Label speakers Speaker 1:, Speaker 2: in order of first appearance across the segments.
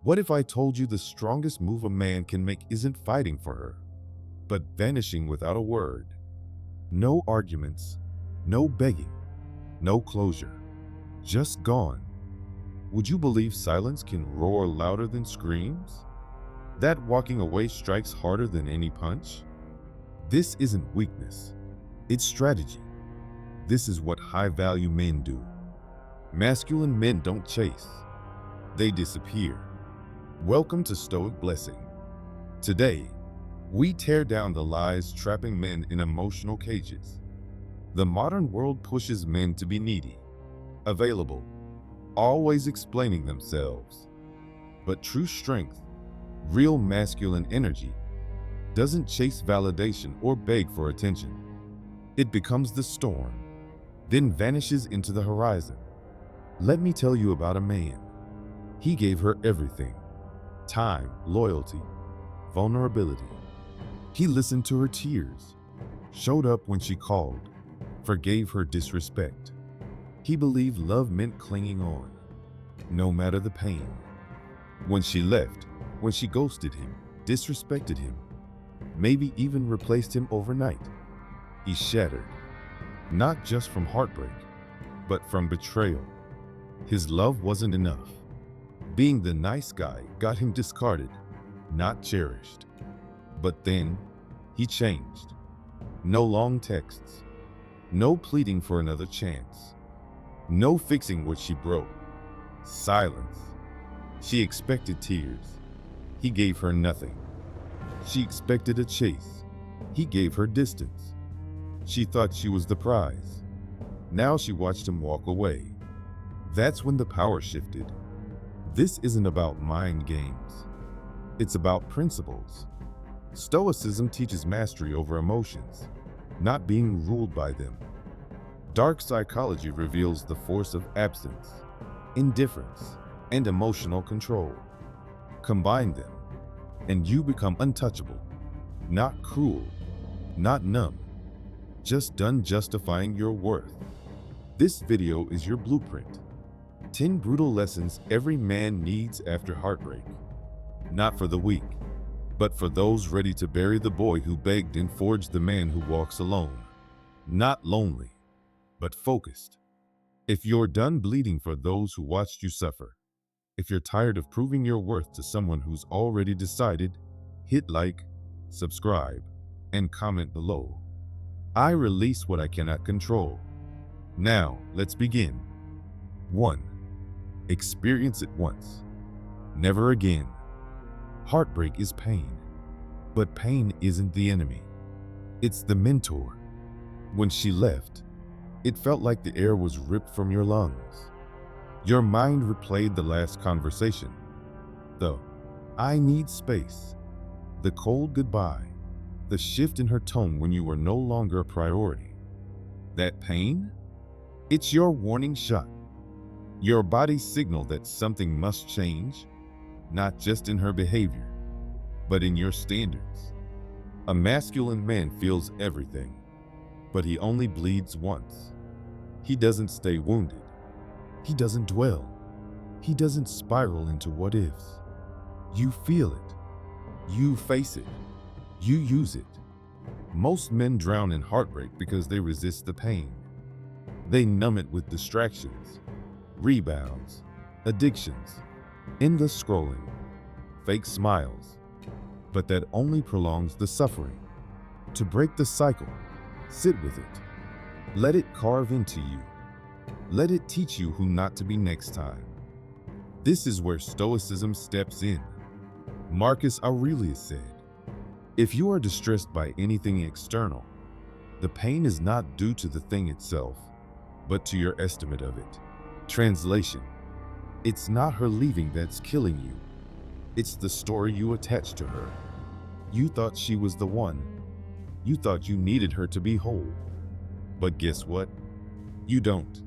Speaker 1: What if I told you the strongest move a man can make isn't fighting for her, but vanishing without a word? No arguments, no begging, no closure, just gone. Would you believe silence can roar louder than screams? That walking away strikes harder than any punch? This isn't weakness, it's strategy. This is what high-value men do. Masculine men don't chase, they disappear. Welcome to Stoic Blessing. Today, we tear down the lies trapping men in emotional cages. The modern world pushes men to be needy, available, always explaining themselves. But true strength, real masculine energy, doesn't chase validation or beg for attention. It becomes the storm, then vanishes into the horizon. Let me tell you about a man. He gave her everything: time, loyalty, vulnerability. He listened to her tears, showed up when she called, forgave her disrespect. He believed love meant clinging on, no matter the pain. When she left, when she ghosted him, disrespected him, maybe even replaced him overnight, he shattered, not just from heartbreak, but from betrayal. His love wasn't enough. Being the nice guy got him discarded, not cherished. But then, he changed. No long texts, no pleading for another chance, no fixing what she broke. Silence. She expected tears. He gave her nothing. She expected a chase. He gave her distance. She thought she was the prize. Now she watched him walk away. That's when the power shifted. This isn't about mind games. It's about principles. Stoicism teaches mastery over emotions, not being ruled by them. Dark psychology reveals the force of absence, indifference, and emotional control. Combine them, and you become untouchable, not cruel, not numb, just done justifying your worth. This video is your blueprint. 10 brutal lessons every man needs after heartbreak. Not for the weak, but for those ready to bury the boy who begged and forged the man who walks alone. Not lonely, but focused. If you're done bleeding for those who watched you suffer, if you're tired of proving your worth to someone who's already decided, hit like, subscribe, and comment below. I release what I cannot control. Now, let's begin. 1. Experience it once, never again. Heartbreak is pain, but pain isn't the enemy. It's the mentor. When she left, it felt like the air was ripped from your lungs. Your mind replayed the last conversation. The "I need space," the cold goodbye, the shift in her tone when you were no longer a priority. That pain? It's your warning shot. Your body's signal that something must change, not just in her behavior, but in your standards. A masculine man feels everything, but he only bleeds once. He doesn't stay wounded. He doesn't dwell. He doesn't spiral into what ifs. You feel it. You face it. You use it. Most men drown in heartbreak because they resist the pain. They numb it with distractions, rebounds, addictions, endless scrolling, fake smiles. But that only prolongs the suffering. To break the cycle, sit with it. Let it carve into you. Let it teach you who not to be next time. This is where Stoicism steps in. Marcus Aurelius said, "If you are distressed by anything external, the pain is not due to the thing itself, but to your estimate of it." Translation: it's not her leaving that's killing you. It's the story you attach to her. You thought she was the one. You thought you needed her to be whole. But guess what? You don't.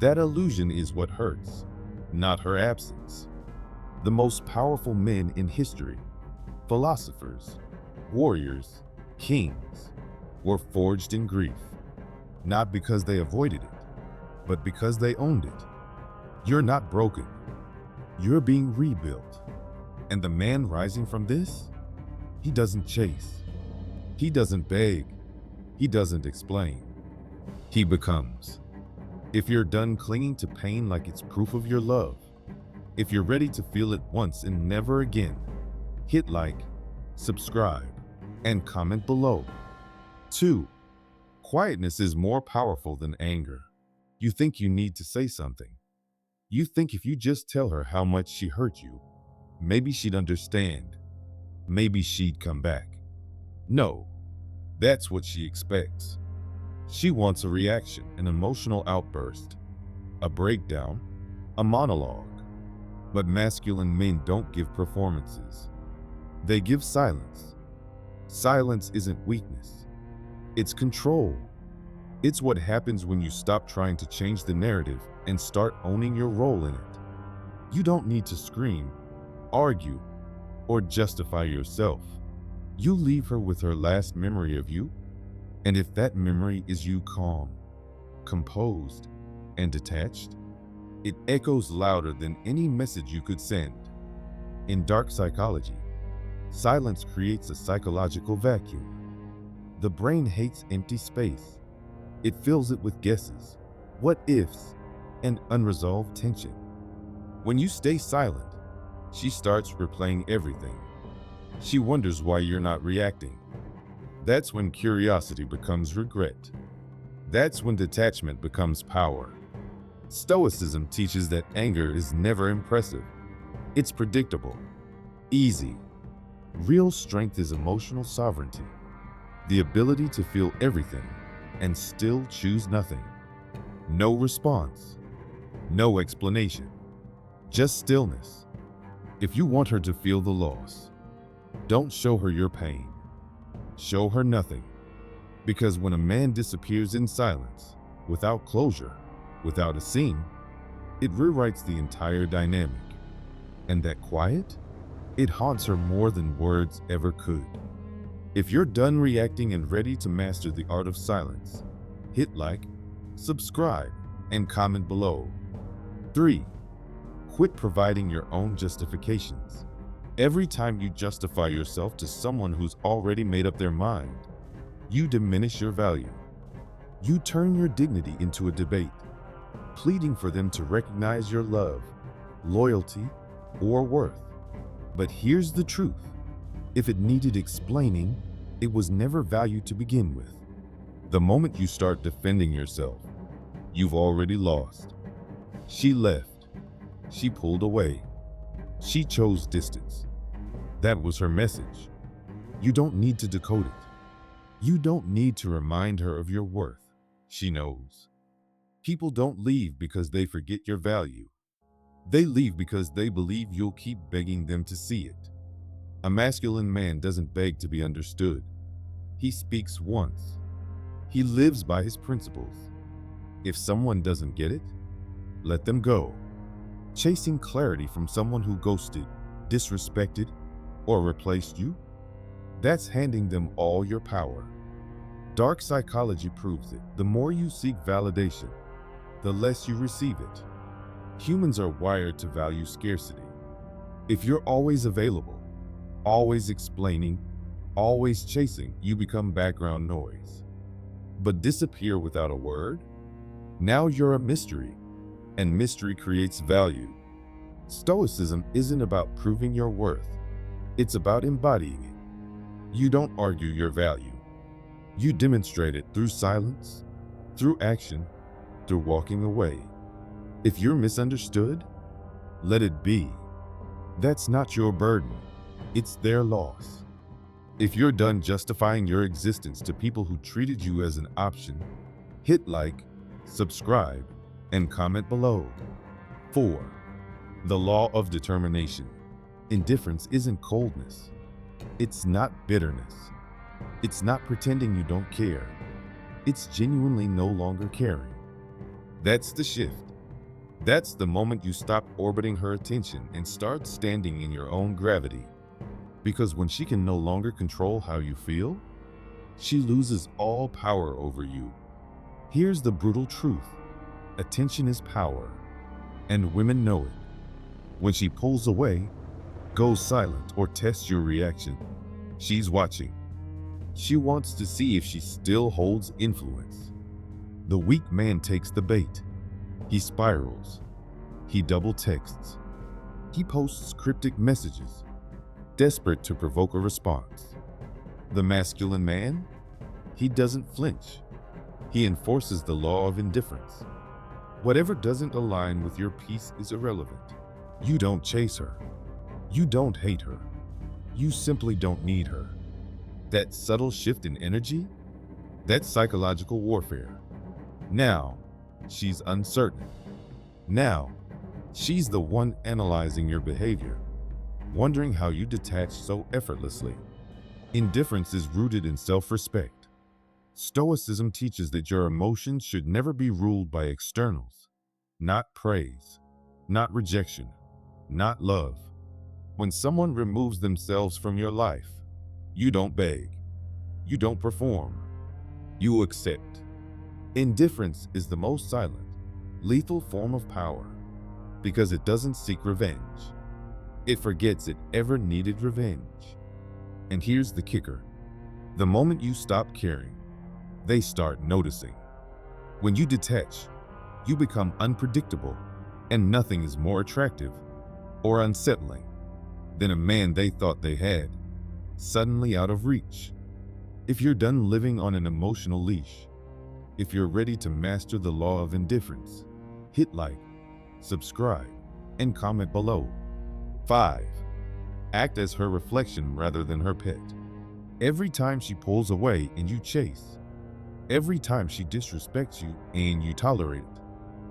Speaker 1: That illusion is what hurts, not her absence. The most powerful men in history, philosophers, warriors, kings, were forged in grief, not because they avoided it, but because they owned it. You're not broken. You're being rebuilt. And the man rising from this, he doesn't chase. He doesn't beg. He doesn't explain. He becomes. If you're done clinging to pain like it's proof of your love, if you're ready to feel it once and never again, hit like, subscribe, and comment below. 2. Quietness is more powerful than anger. You think you need to say something. You think if you just tell her how much she hurt you, maybe she'd understand. Maybe she'd come back. No, that's what she expects. She wants a reaction, an emotional outburst, a breakdown, a monologue. But masculine men don't give performances. They give silence. Silence isn't weakness. It's control. It's what happens when you stop trying to change the narrative and start owning your role in it. You don't need to scream, argue, or justify yourself. You leave her with her last memory of you, and if that memory is you calm, composed, and detached, it echoes louder than any message you could send. In dark psychology, silence creates a psychological vacuum. The brain hates empty space. It fills it with guesses, what ifs, and unresolved tension. When you stay silent, she starts replaying everything. She wonders why you're not reacting. That's when curiosity becomes regret. That's when detachment becomes power. Stoicism teaches that anger is never impressive. It's predictable, easy. Real strength is emotional sovereignty, the ability to feel everything and still choose nothing. No response, no explanation, just stillness. If you want her to feel the loss, don't show her your pain. Show her nothing. Because when a man disappears in silence, without closure, without a scene, it rewrites the entire dynamic. And that quiet, it haunts her more than words ever could. If you're done reacting and ready to master the art of silence, hit like, subscribe, and comment below. 3. Quit providing your own justifications. Every time you justify yourself to someone who's already made up their mind, you diminish your value. You turn your dignity into a debate, pleading for them to recognize your love, loyalty, or worth. But here's the truth. If it needed explaining, it was never valued to begin with. The moment you start defending yourself, you've already lost. She left. She pulled away. She chose distance. That was her message. You don't need to decode it. You don't need to remind her of your worth. She knows. People don't leave because they forget your value. They leave because they believe you'll keep begging them to see it. A masculine man doesn't beg to be understood. He speaks once. He lives by his principles. If someone doesn't get it, let them go. Chasing clarity from someone who ghosted, disrespected, or replaced you, that's handing them all your power. Dark psychology proves it. The more you seek validation, the less you receive it. Humans are wired to value scarcity. If you're always available, always explaining, always chasing, you become background noise. But disappear without a word? Now you're a mystery, and mystery creates value. Stoicism isn't about proving your worth. It's about embodying it. You don't argue your value. You demonstrate it through silence, through action, through walking away. If you're misunderstood, let it be. That's not your burden. It's their loss. If you're done justifying your existence to people who treated you as an option, hit like, subscribe, and comment below. 4. The law of determination. Indifference isn't coldness. It's not bitterness. It's not pretending you don't care. It's genuinely no longer caring. That's the shift. That's the moment you stop orbiting her attention and start standing in your own gravity. Because when she can no longer control how you feel, she loses all power over you. Here's the brutal truth. Attention is power, and women know it. When she pulls away, goes silent, or tests your reaction, she's watching. She wants to see if she still holds influence. The weak man takes the bait. He spirals. He double texts. He posts cryptic messages, desperate to provoke a response. The masculine man? He doesn't flinch. He enforces the law of indifference. Whatever doesn't align with your peace is irrelevant. You don't chase her. You don't hate her. You simply don't need her. That subtle shift in energy? That's psychological warfare. Now, she's uncertain. Now, she's the one analyzing your behavior, wondering how you detach so effortlessly. Indifference is rooted in self-respect. Stoicism teaches that your emotions should never be ruled by externals, not praise, not rejection, not love. When someone removes themselves from your life, you don't beg, you don't perform, you accept. Indifference is the most silent, lethal form of power because it doesn't seek revenge. It forgets it ever needed revenge. And here's the kicker. The moment you stop caring, they start noticing. When you detach, you become unpredictable, and nothing is more attractive or unsettling than a man they thought they had, suddenly out of reach. If you're done living on an emotional leash, if you're ready to master the law of indifference, hit like, subscribe, and comment below. 5. Act as her reflection rather than her pet. Every time she pulls away and you chase, every time she disrespects you and you tolerate it,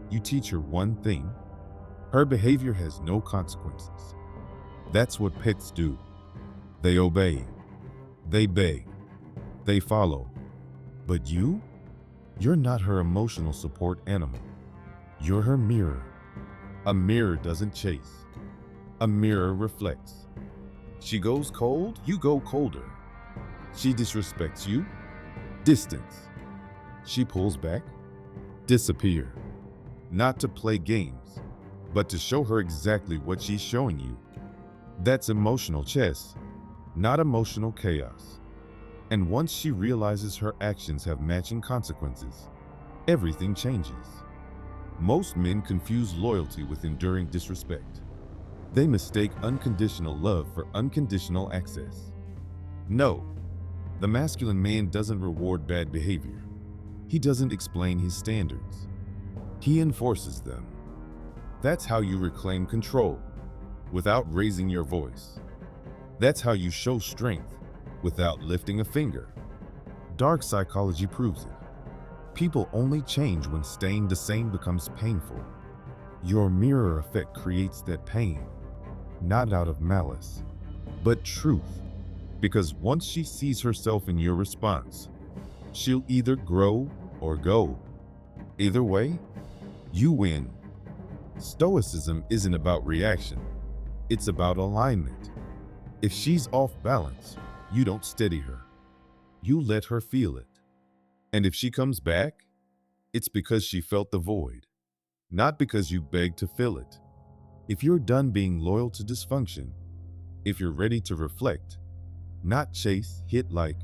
Speaker 1: you teach her one thing. Her behavior has no consequences. That's what pets do. They obey. They beg. They follow. But you're not her emotional support animal. You're her mirror. A mirror doesn't chase. A mirror reflects. She goes cold, you go colder. She disrespects you, distance. She pulls back, disappear. Not to play games, but to show her exactly what she's showing you. That's emotional chess, not emotional chaos. And once she realizes her actions have matching consequences, everything changes. Most men confuse loyalty with enduring disrespect. They mistake unconditional love for unconditional access. No, the masculine man doesn't reward bad behavior. He doesn't explain his standards. He enforces them. That's how you reclaim control, without raising your voice. That's how you show strength, without lifting a finger. Dark psychology proves it. People only change when staying the same becomes painful. Your mirror effect creates that pain, not out of malice, but truth. Because once she sees herself in your response, she'll either grow or go. Either way, you win. Stoicism isn't about reaction. It's about alignment. If she's off balance, you don't steady her. You let her feel it. And if she comes back, it's because she felt the void, not because you begged to fill it. If you're done being loyal to dysfunction, if you're ready to reflect, not chase, hit like,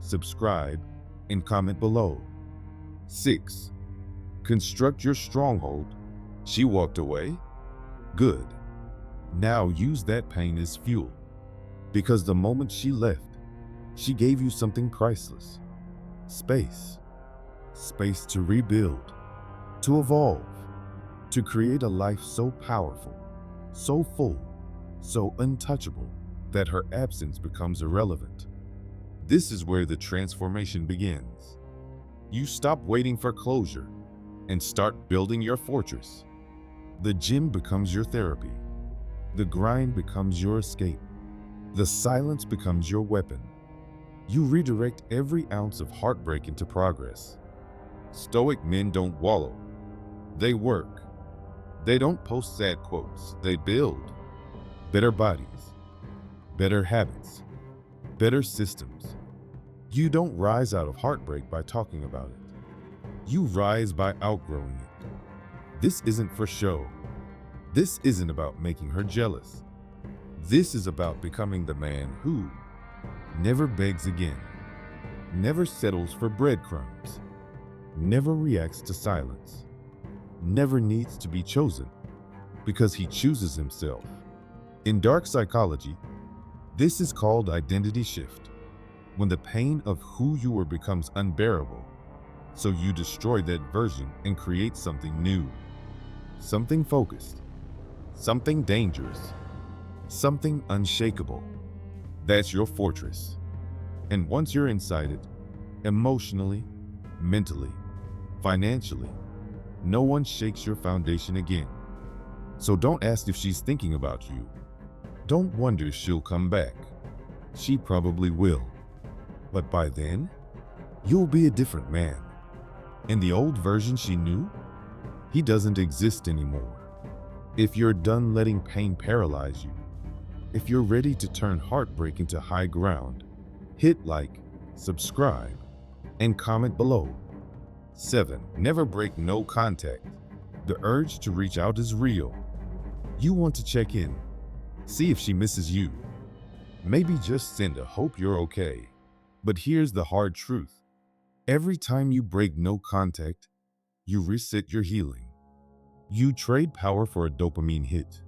Speaker 1: subscribe, and comment below. 6. Construct your stronghold. She walked away? Good. Now use that pain as fuel. Because the moment she left, she gave you something priceless. Space. Space to rebuild, to evolve, to create a life so powerful, so full, so untouchable that her absence becomes irrelevant. This is where the transformation begins. You stop waiting for closure and start building your fortress. The gym becomes your therapy. The grind becomes your escape. The silence becomes your weapon. You redirect every ounce of heartbreak into progress. Stoic men don't wallow. They work. They don't post sad quotes. They build better bodies, better habits, better systems. You don't rise out of heartbreak by talking about it. You rise by outgrowing it. This isn't for show. This isn't about making her jealous. This is about becoming the man who never begs again, never settles for breadcrumbs, never reacts to silence, never needs to be chosen because he chooses himself. In dark psychology, this is called identity shift, when the pain of who you were becomes unbearable, so you destroy that version and create something new, something focused, something dangerous, something unshakable. That's your fortress. And once you're inside it, emotionally, mentally, financially, no one shakes your foundation again. So don't ask if she's thinking about you. Don't wonder if she'll come back. She probably will. But by then, you'll be a different man. And the old version she knew, he doesn't exist anymore. If you're done letting pain paralyze you, if you're ready to turn heartbreak into high ground, hit like, subscribe, and comment below. 7. Never break no contact. The urge to reach out is real. You want to check in, see if she misses you. Maybe just send a hope you're okay. But here's the hard truth. Every time you break no contact, you reset your healing. You trade power for a dopamine hit.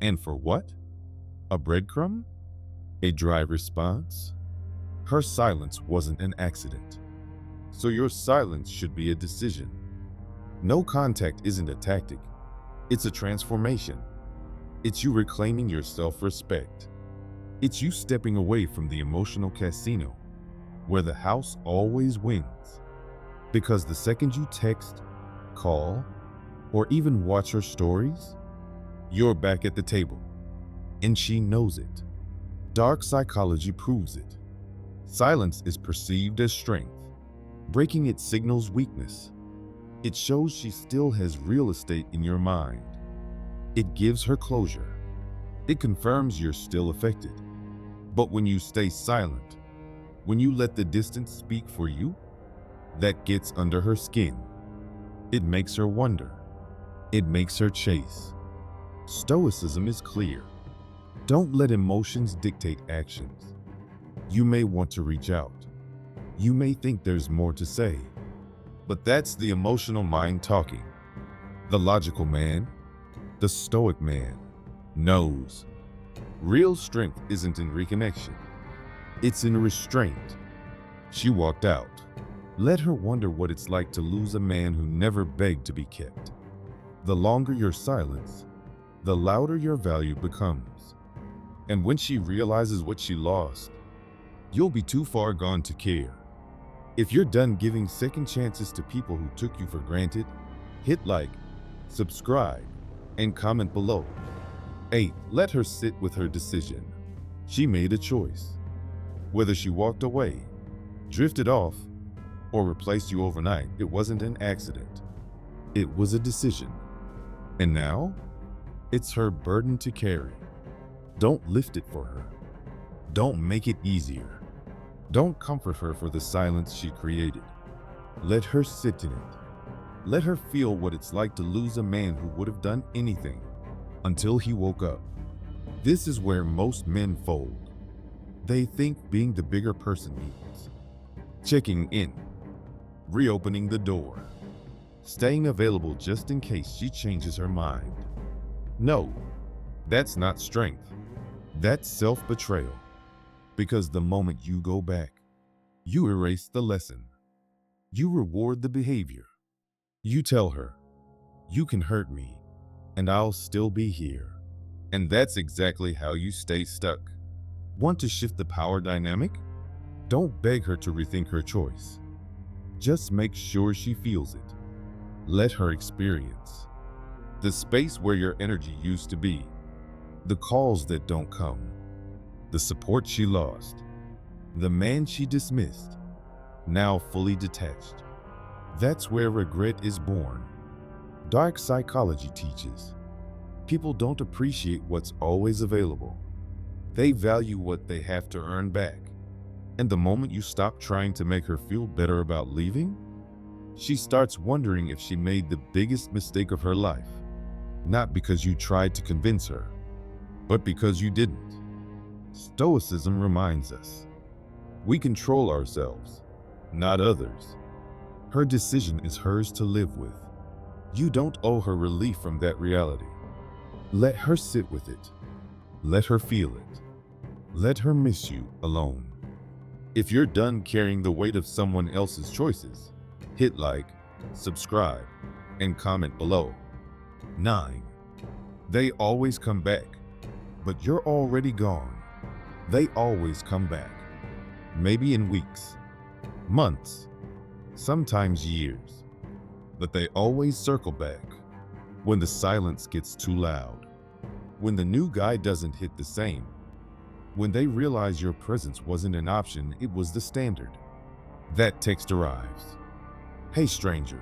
Speaker 1: And for what? A breadcrumb? A dry response? Her silence wasn't an accident. So your silence should be a decision. No contact isn't a tactic. It's a transformation. It's you reclaiming your self-respect. It's you stepping away from the emotional casino where the house always wins. Because the second you text, call, or even watch her stories, you're back at the table. And she knows it. Dark psychology proves it. Silence is perceived as strength. Breaking it signals weakness. It shows she still has real estate in your mind. It gives her closure. It confirms you're still affected. But when you stay silent, when you let the distance speak for you, that gets under her skin. It makes her wonder. It makes her chase. Stoicism is clear. Don't let emotions dictate actions. You may want to reach out. You may think there's more to say. But that's the emotional mind talking. The logical man, the stoic man, knows. Real strength isn't in reconnection. It's in restraint. She walked out. Let her wonder what it's like to lose a man who never begged to be kept. The longer your silence, the louder your value becomes. And when she realizes what she lost, you'll be too far gone to care. If you're done giving second chances to people who took you for granted, hit like, subscribe, and comment below. 8. Let her sit with her decision. She made a choice. Whether she walked away, drifted off, or replaced you overnight, it wasn't an accident. It was a decision. And now, it's her burden to carry. Don't lift it for her. Don't make it easier. Don't comfort her for the silence she created. Let her sit in it. Let her feel what it's like to lose a man who would have done anything until he woke up. This is where most men fold. They think being the bigger person means checking in, reopening the door, staying available just in case she changes her mind. No, that's not strength. That's self-betrayal. Because the moment you go back, you erase the lesson. You reward the behavior. You tell her, you can hurt me, and I'll still be here. And that's exactly how you stay stuck. Want to shift the power dynamic? Don't beg her to rethink her choice. Just make sure she feels it. Let her experience the space where your energy used to be, the calls that don't come, the support she lost, the man she dismissed, now fully detached. That's where regret is born. Dark psychology teaches people don't appreciate what's always available. They value what they have to earn back. And the moment you stop trying to make her feel better about leaving, she starts wondering if she made the biggest mistake of her life. not because you tried to convince her, but because you didn't. Stoicism reminds us we control ourselves, not others. Her decision is hers to live with. You don't owe her relief from that reality. Let her sit with it. Let her feel it. Let her miss you alone. If you're done carrying the weight of someone else's choices, hit like, subscribe, and comment below. 9. They always come back, but you're already gone. They always come back. Maybe in weeks, months, sometimes years, but they always circle back when the silence gets too loud, when the new guy doesn't hit the same, when they realize your presence wasn't an option, it was the standard. That text arrives. Hey stranger,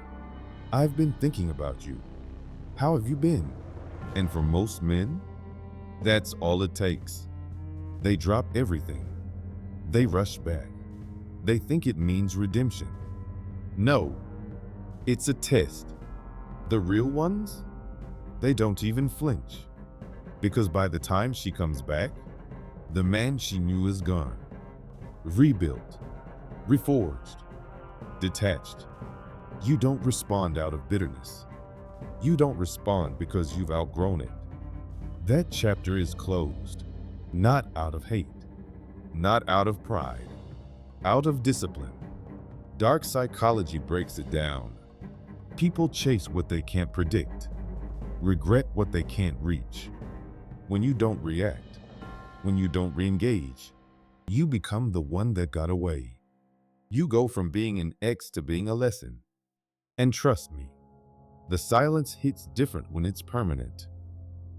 Speaker 1: I've been thinking about you. How have you been? And for most men, that's all it takes. They drop everything. They rush back. They think it means redemption. No, it's a test. The real ones, they don't even flinch. Because by the time she comes back, the man she knew is gone. Rebuilt, reforged, detached. You don't respond out of bitterness. You don't respond because you've outgrown it. That chapter is closed, not out of hate, not out of pride, out of discipline. Dark psychology breaks it down. People chase what they can't predict, regret what they can't reach. When you don't react, when you don't re-engage, you become the one that got away. You go from being an X to being a lesson. And trust me, the silence hits different when it's permanent.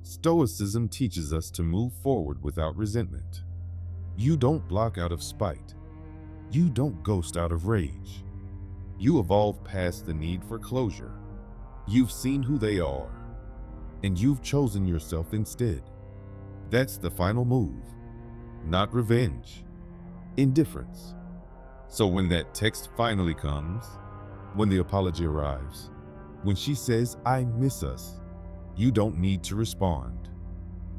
Speaker 1: Stoicism teaches us to move forward without resentment. You don't block out of spite. You don't ghost out of rage. You evolve past the need for closure. You've seen who they are, and you've chosen yourself instead. That's the final move, not revenge, indifference. So when that text finally comes, when the apology arrives, when she says, I miss us, you don't need to respond.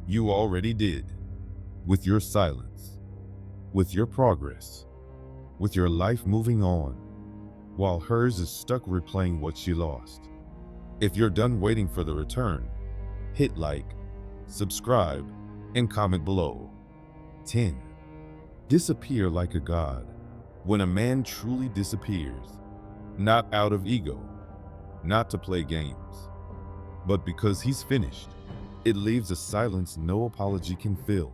Speaker 1: You already did, with your silence, with your progress, with your life moving on, while hers is stuck replaying what she lost. If you're done waiting for the return, hit like, subscribe, and comment below. 10. Disappear like a god. When a man truly disappears, not out of ego, not to play games, but because he's finished, it leaves a silence no apology can fill.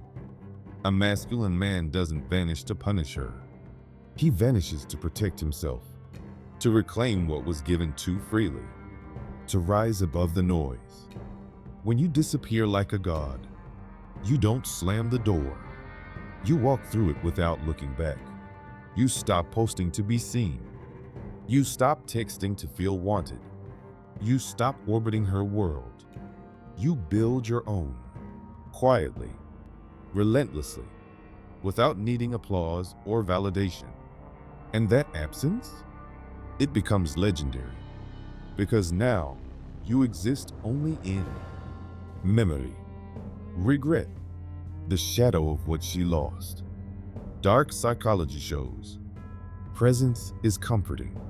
Speaker 1: A masculine man doesn't vanish to punish her. He vanishes to protect himself, to reclaim what was given too freely, to rise above the noise. When you disappear like a god, you don't slam the door. You walk through it without looking back. You stop posting to be seen. You stop texting to feel wanted. You stop orbiting her world. You build your own, quietly, relentlessly, without needing applause or validation. And that absence, it becomes legendary, because now you exist only in memory, regret, the shadow of what she lost. Dark psychology shows presence is comforting,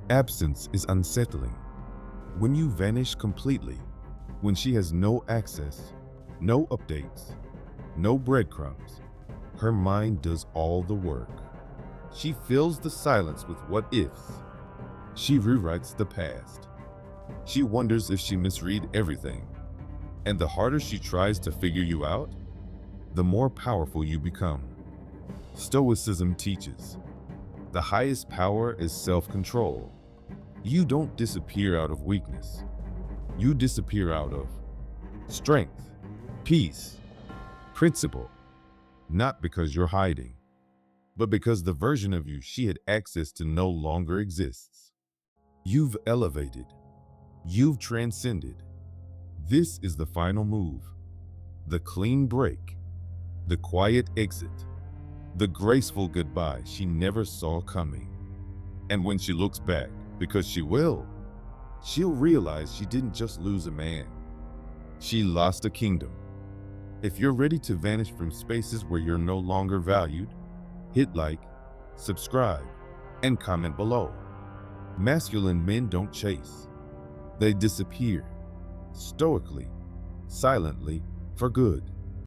Speaker 1: absence is unsettling. When you vanish completely, when she has no access, no updates, no breadcrumbs, her mind does all the work. She fills the silence with what ifs. She rewrites the past. She wonders if she misread everything. And the harder she tries to figure you out, the more powerful you become. Stoicism teaches the highest power is self-control. You don't disappear out of weakness. You disappear out of strength, peace, principle, not because you're hiding, but because the version of you she had access to no longer exists. You've elevated. You've transcended. This is the final move, the clean break, the quiet exit, the graceful goodbye she never saw coming. And when she looks back, because she will, she'll realize she didn't just lose a man. She lost a kingdom. If you're ready to vanish from spaces where you're no longer valued, hit like, subscribe, and comment below. Masculine men don't chase. They disappear, stoically, silently, for good.